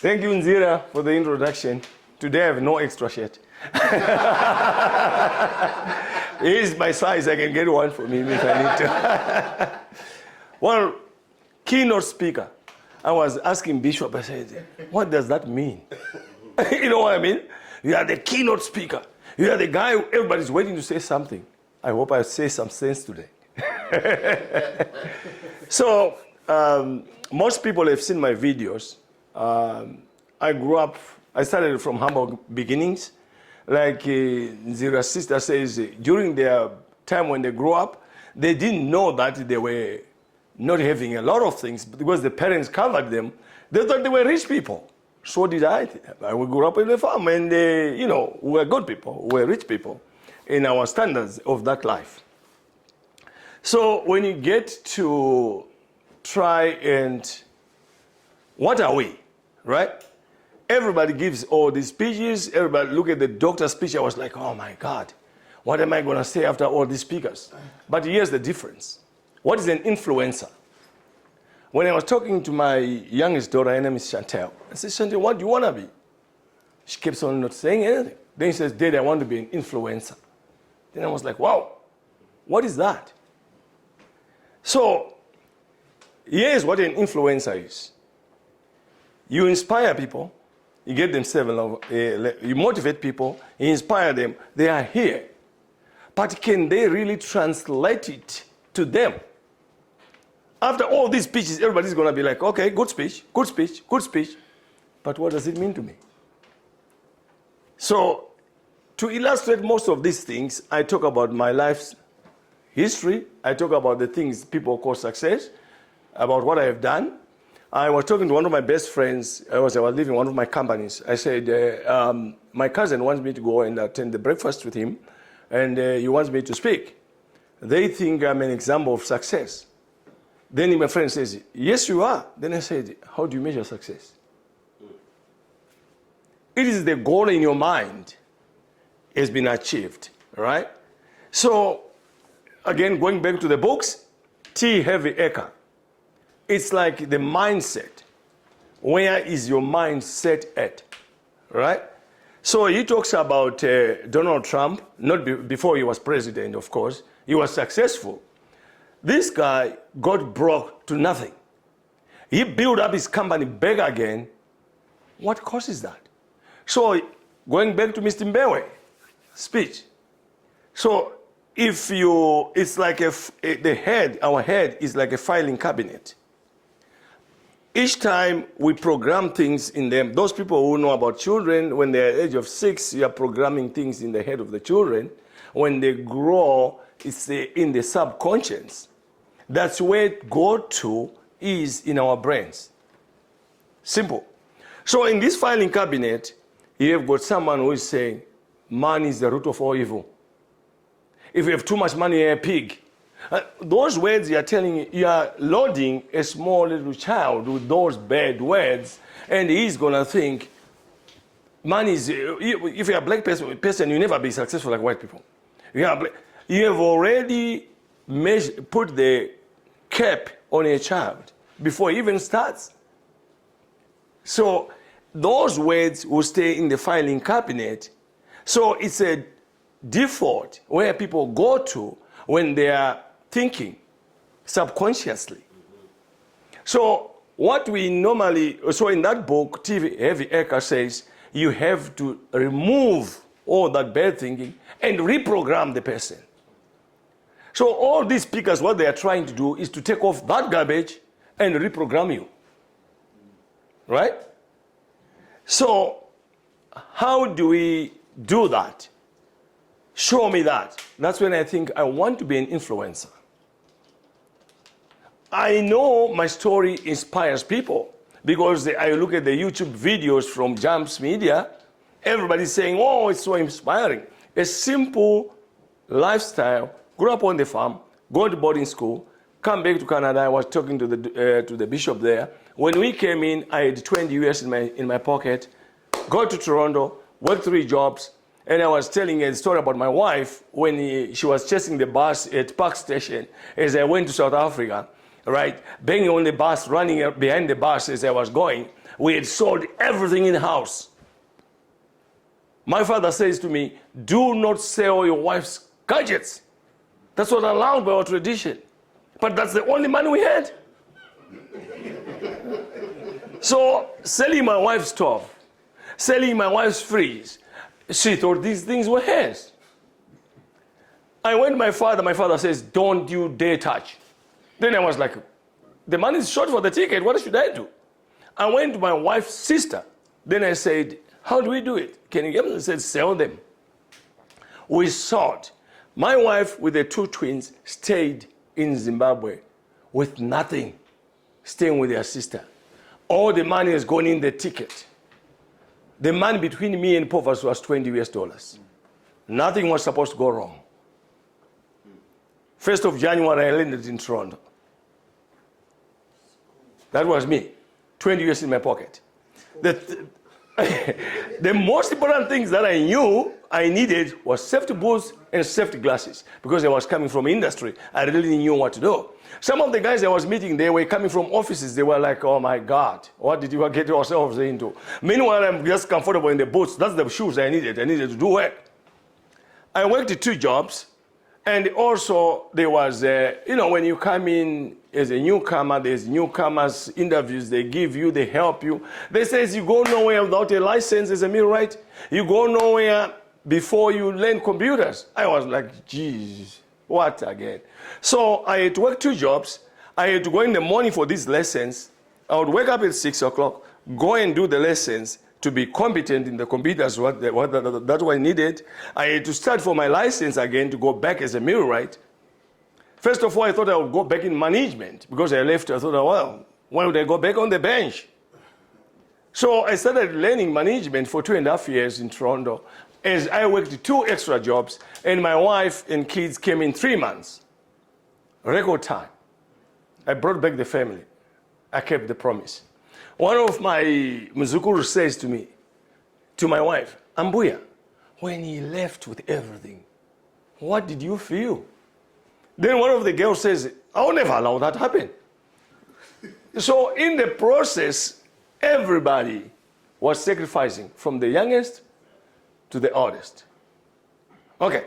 Thank you, Nzira, for the introduction. Today I have no extra shirt. He's my size. I can get one for him if I need to. Well, keynote speaker. I was asking Bishop, I said, what does that mean? You know what I mean? You are the keynote speaker. You are the guy who everybody's waiting to say something. I hope I say some sense today. So, most people have seen my videos. I started from humble beginnings. Like Nzira's sister says, during their time when they grew up, they didn't know that they were not having a lot of things because the parents covered them. They thought they were rich people. So did I. We grew up in a farm and, we were good people, we were rich people in our standards of that life. So when you get to try and, what are we, right? Everybody gives all these speeches. Everybody look at the doctor's speech. I was like, oh my God, what am I going to say after all these speakers? But here's the difference. What is an influencer? When I was talking to my youngest daughter, her name is Chantel. I said, Chantel, what do you want to be? She keeps on not saying anything. Then she says, Daddy, I want to be an influencer. Then I was like, wow, what is that? So here's what an influencer is. You inspire people. You get them you motivate people, you inspire them, they are here. But can they really translate it to them? After all these speeches, everybody's going to be like, okay, good speech, good speech, good speech. But what does it mean to me? So, to illustrate most of these things, I talk about my life's history. I talk about the things people call success, about what I have done. I was talking to one of my best friends. I was leaving one of my companies. I said, my cousin wants me to go and attend the breakfast with him, and he wants me to speak. They think I'm an example of success. Then my friend says, yes, you are. Then I said, how do you measure success? It is the goal in your mind has been achieved, right? So, again, going back to the books, T. Harvey Eker. It's like the mindset. Where is your mindset at, right? So he talks about Donald Trump, not before he was president, of course. He was successful. This guy got broke to nothing. He built up his company back again. What causes that? So going back to Mr. Mbewe speech. So it's like our head is like a filing cabinet. Each time we program things in them, those people who know about children, when they're at the age of 6, you are programming things in the head of the children. When they grow, it's in the subconscious. That's where go-to is in our brains. Simple. So in this filing cabinet, you have got someone who is saying, money is the root of all evil. If you have too much money, you're a pig. Those words you are telling, you are loading a small little child with those bad words, and he's going to think, money is, if you're a black person, you never be successful like white people. You have already put the cap on a child before he even starts. So those words will stay in the filing cabinet. So it's a default where people go to when they are thinking subconsciously. So what we so in that book, T. Harvey Eker says, you have to remove all that bad thinking and reprogram the person. So all these speakers, what they are trying to do is to take off that garbage and reprogram you. Right? So how do we do that? Show me that. That's when I think I want to be an influencer. I know my story inspires people because I look at the YouTube videos from Jumps Media. Everybody's saying, oh, it's so inspiring. A simple lifestyle, grew up on the farm, go to boarding school, come back to Canada. I was talking to the bishop there. When we came in, I had 20 US in my pocket, go to Toronto, work 3 jobs, and I was telling a story about my wife when she was chasing the bus at Park Station as I went to South Africa, right? Banging on the bus, running behind the bus as I was going. We had sold everything in the house. My father says to me, do not sell your wife's gadgets. That's not allowed by our tradition. But that's the only money we had. So selling my wife's stove, selling my wife's fridge, she thought these things were hers. I went to my father says, don't you dare touch. Then I was like, the money is short for the ticket, what should I do? I went to my wife's sister. Then I said, how do we do it? Can you give them? They said, sell them. We sold. My wife with the two twins stayed in Zimbabwe with nothing, staying with their sister. All the money has gone in the ticket. The money between me and poverty was $20. Nothing was supposed to go wrong. 1st of January, I landed in Toronto. That was me, $20 in my pocket. The most important things that I knew I needed was safety boots and safety glasses, because I was coming from industry. I really knew what to do. Some of the guys I was meeting, they were coming from offices. They were like, oh my God, what did you get yourselves into? Meanwhile, I'm just comfortable in the boots. That's the shoes I needed. I needed to do work. I worked 2 jobs. And also there was, when you come in as a newcomer, there's newcomers interviews they give you, they help you. They say you go nowhere without a license as a millwright. You go nowhere before you learn computers. I was like, geez, what again? So I had to work 2 jobs. I had to go in the morning for these lessons. I would wake up at 6 o'clock, go and do the lessons to be competent in the computers, that's what I needed. I had to start for my license again to go back as a millwright. First of all, I thought I would go back in management because I left. I thought, well, why would I go back on the bench? So I started learning management for 2.5 years in Toronto as I worked 2 extra jobs, and my wife and kids came in 3 months. Record time. I brought back the family. I kept the promise. One of my Mzukuru says to me, to my wife, Ambuya, when he left with everything, what did you feel? Then one of the girls says, I'll never allow that to happen. So in the process, everybody was sacrificing from the youngest to the oldest. Okay.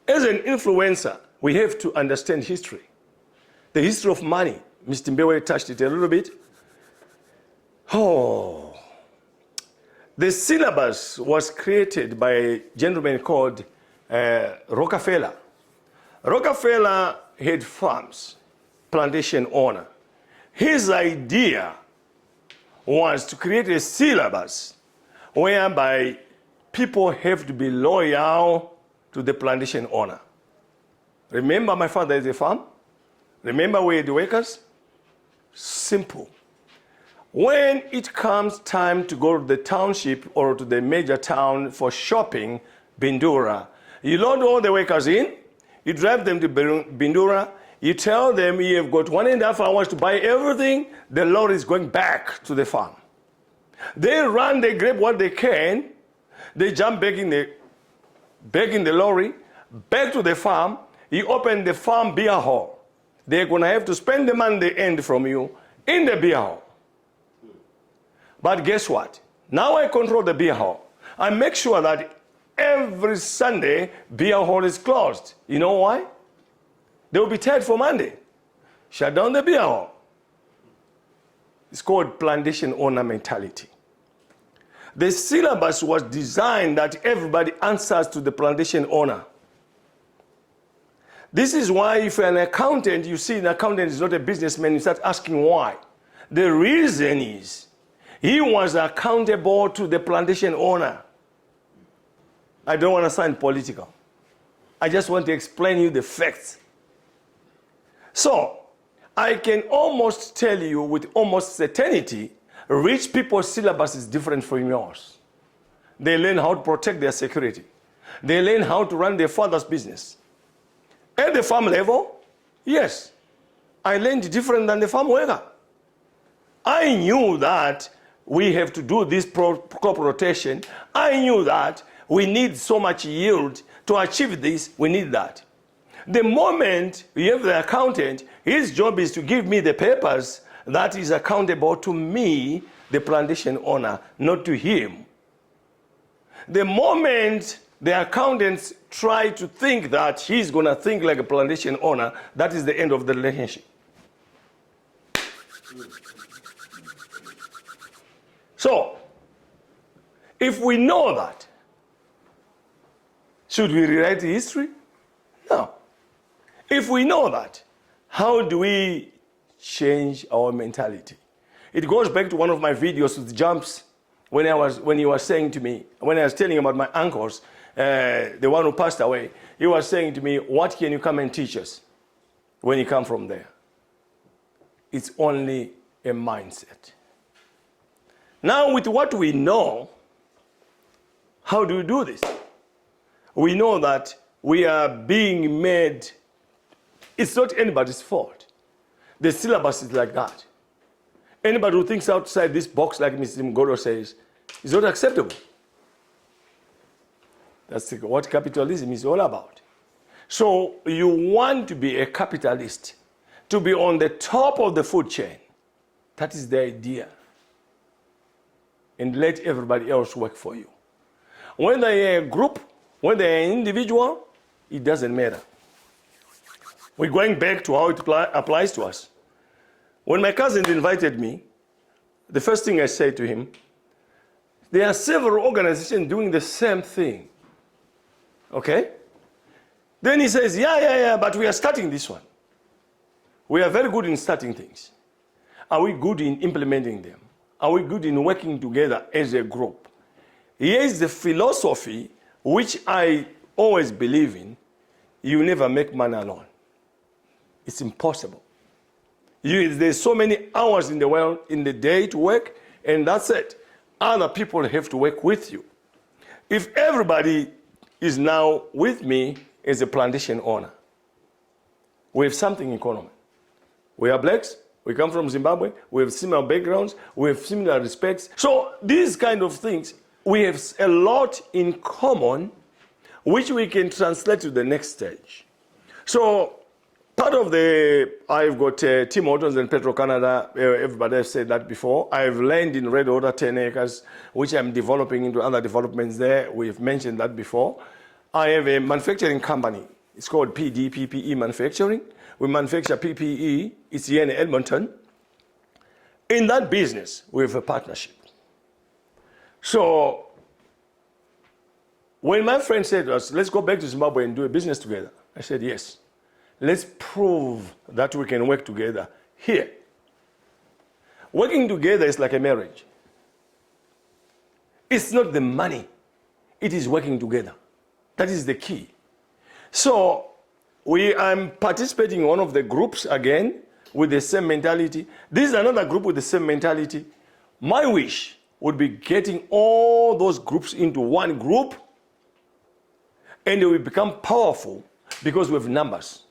As an influencer, we have to understand history. The history of money. Mr. Mbewe touched it a little bit. Oh, the syllabus was created by a gentleman called Rockefeller. Rockefeller had farms, plantation owner. His idea was to create a syllabus whereby people have to be loyal to the plantation owner. Remember my father has a farm? Remember we had the workers? Simple. When it comes time to go to the township or to the major town for shopping, Bindura, you load all the workers in, you drive them to Bindura, you tell them you have got 1.5 hours to buy everything, the lorry is going back to the farm. They run, they grab what they can, they jump back in the lorry, back to the farm, you open the farm beer hall. They're going to have to spend the money they earned from you in the beer hall. But guess what? Now I control the beer hall. I make sure that every Sunday, beer hall is closed. You know why? They will be tired for Monday. Shut down the beer hall. It's called plantation owner mentality. The syllabus was designed that everybody answers to the plantation owner. This is why if you're an accountant, you see an accountant is not a businessman, you start asking why. The reason is, he was accountable to the plantation owner. I don't want to sound political. I just want to explain you the facts. So, I can almost tell you with almost certainty, rich people's syllabus is different from yours. They learn how to protect their security. They learn how to run their father's business. At the farm level, yes, I learned different than the farm worker. I knew that we have to do this crop rotation. I knew that we need so much yield. To achieve this, we need that. The moment you have the accountant, his job is to give me the papers that is accountable to me, the plantation owner, not to him. The moment the accountants try to think that he's going to think like a plantation owner, that is the end of the relationship. So, if we know that, should we rewrite history? No. If we know that, how do we change our mentality? It goes back to one of my videos with Jumps when he was saying to me, when I was telling him about my uncles, the one who passed away, he was saying to me, what can you come and teach us when you come from there? It's only a mindset. Now with what we know, how do we do this? We know that we are being made, it's not anybody's fault. The syllabus is like that. Anybody who thinks outside this box, like Mr. Mgoro says, is not acceptable. That's what capitalism is all about. So you want to be a capitalist, to be on the top of the food chain. That is the idea. And let everybody else work for you. When they're a group, when they're an individual, it doesn't matter. We're going back to how it applies to us. When my cousin invited me, the first thing I said to him, there are several organizations doing the same thing. Okay? Then he says, yeah, but we are starting this one. We are very good in starting things. Are we good in implementing them? Are we good in working together as a group? Here is the philosophy which I always believe in. You never make money alone. It's impossible. There's so many hours in the world, in the day to work, and that's it. Other people have to work with you. If everybody is now with me as a plantation owner, we have something in common. We are blacks, we come from Zimbabwe, we have similar backgrounds, we have similar respects. So these kind of things, we have a lot in common, which we can translate to the next stage. So part of I've got Tim Hortons and Petro Canada, everybody has said that before. I've land in Redwater 10 acres, which I'm developing into other developments there. We've mentioned that before. I have a manufacturing company. It's called PPE Manufacturing. We manufacture PPE. It's here in Edmonton. In that business, we have a partnership. So when my friend said to us, let's go back to Zimbabwe and do a business together, I said, yes. Let's prove that we can work together here. Working together is like a marriage. It's not the money. It is working together. That is the key. So I'm participating in one of the groups again with the same mentality. This is another group with the same mentality. My wish would be getting all those groups into one group, and they will become powerful because we have numbers.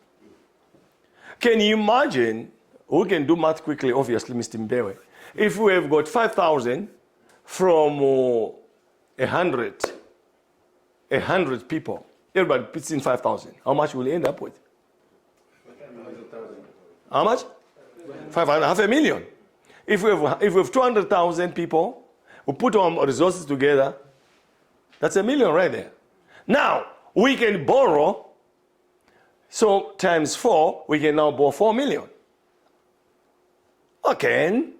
Can you imagine, we can do math quickly, obviously, Mr. Mbewe. If we have got 5,000 from 100 people, everybody puts in 5,000. How much will you end up with? 500,000. How much? 500, 500,000. If we have 200,000 people, we put our resources together, that's 1 million right there. Now, we can borrow. So times 4, we can now borrow 4 million. Again,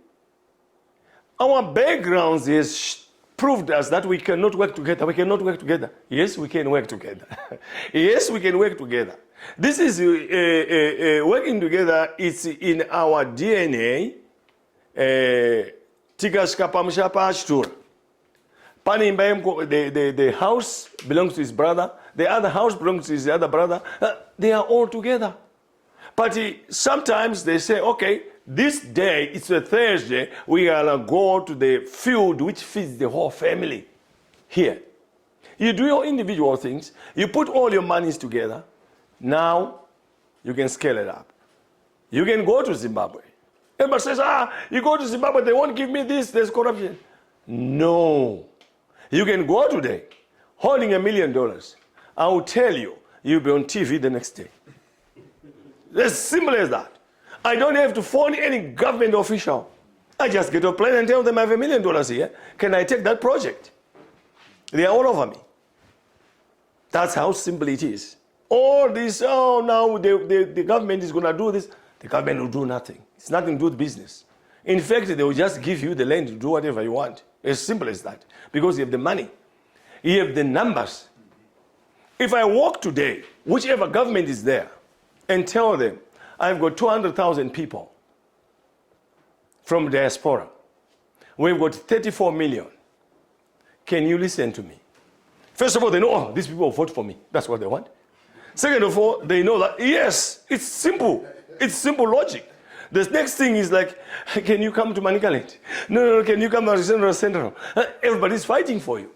our backgrounds has proved us that we cannot work together. We cannot work together. Yes, we can work together. Yes, we can work together. This is working together. It's in our DNA. The house belongs to his brother. The other house belongs to his other brother. They are all together. But sometimes they say, okay, this day, it's a Thursday, we are going to go to the field which feeds the whole family here. You do your individual things. You put all your monies together. Now, you can scale it up. You can go to Zimbabwe. Everybody says, you go to Zimbabwe, they won't give me this, there's corruption. No. You can go today, holding $1 million. I will tell you, you'll be on TV the next day. As simple as that. I don't have to phone any government official. I just get a plane and tell them I have $1 million here. Can I take that project? They are all over me. That's how simple it is. All this, oh, now the government is going to do this. The government will do nothing. It's nothing to do with business. In fact, they will just give you the land to do whatever you want. As simple as that. Because you have the money. You have the numbers. If I walk today, whichever government is there, and tell them, I've got 200,000 people from diaspora. We've got 34 million. Can you listen to me? First of all, they know, oh, these people will vote for me. That's what they want. Second of all, they know that, yes, it's simple. It's simple logic. The next thing is like, can you come to Manicaland? No, can you come to Central? Everybody's fighting for you.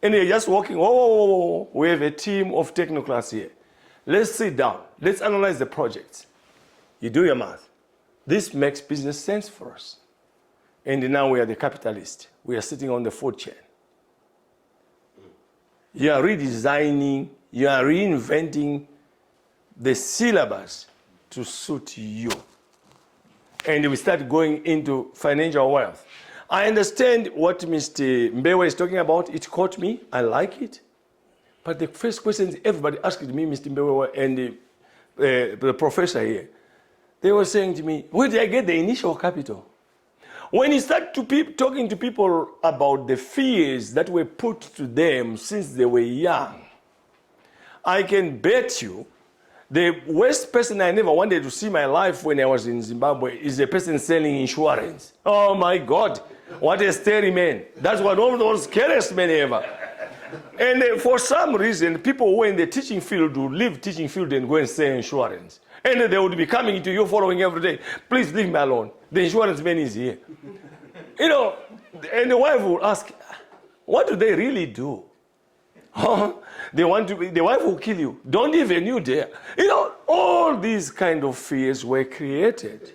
And you're just walking, oh, we have a team of technocrats here. Let's sit down. Let's analyze the projects. You do your math. This makes business sense for us. And now we are the capitalists. We are sitting on the food chain. You are redesigning, you are reinventing the syllabus to suit you. And we start going into financial wealth. I understand what Mr. Mbewe is talking about. It caught me. I like it. But the first questions everybody asked me, Mr. Mbewe and the professor here, they were saying to me, where did I get the initial capital? When you start talking to people about the fears that were put to them since they were young, I can bet you the worst person I never wanted to see in my life when I was in Zimbabwe is a person selling insurance. Oh my God, what a scary man. That's one of those scariest men ever. And for some reason, people who are in the teaching field will leave teaching field and go and sell insurance. And they would be coming to you following every day. Please leave me alone. The insurance man is here. You know, and the wife will ask, what do they really do? The wife will kill you. Don't even you dare. You know, all these kind of fears were created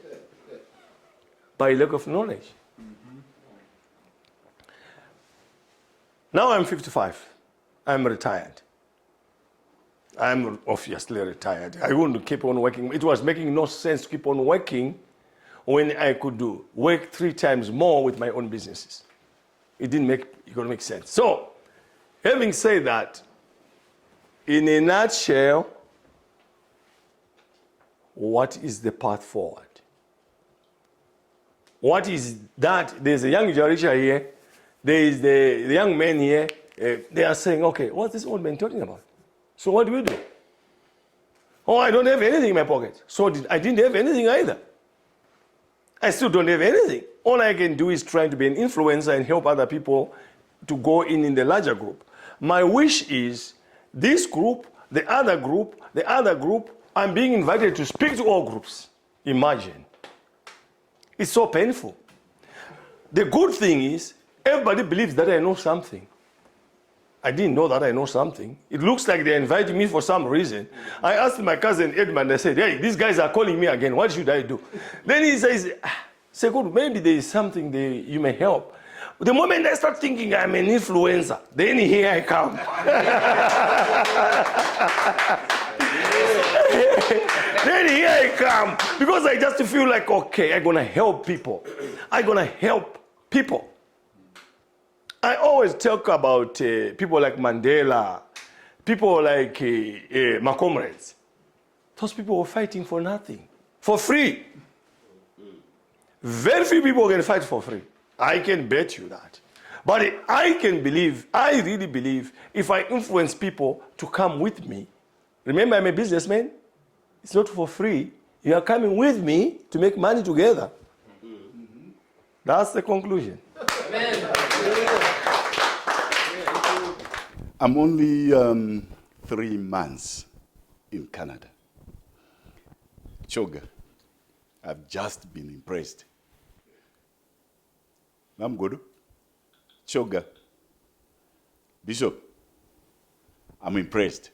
by lack of knowledge. Now I'm 55. I'm retired. I'm obviously retired. I wouldn't keep on working. It was making no sense to keep on working when I could work 3 times more with my own businesses. It didn't make economic sense. So, having said that, in a nutshell, what is the path forward? What is that? There's a young generation here. There is the young men here. They are saying, okay, what's this old man talking about? So what do we do? Oh, I don't have anything in my pocket. So I didn't have anything either. I still don't have anything. All I can do is try to be an influencer and help other people to go in the larger group. My wish is this group, the other group, the other group, I'm being invited to speak to all groups. Imagine. It's so painful. The good thing is, everybody believes that I know something. I didn't know that I know something. It looks like they're inviting me for some reason. I asked my cousin Edmund, I said, hey, these guys are calling me again. What should I do? Then he says, Sekuru, maybe there is something you may help. The moment I start thinking I'm an influencer, then here I come. Then here I come. Because I just feel like, okay, I'm going to help people. I'm going to help people. I always talk about people like Mandela, people like my comrades. Those people were fighting for nothing, for free. Very few people can fight for free. I can bet you that. But I really believe, if I influence people to come with me, remember I'm a businessman, it's not for free. You are coming with me to make money together. That's the conclusion. Amen. I'm only 3 months in Canada. Choga, I've just been impressed. I'm good. Choga, Bishop, I'm impressed.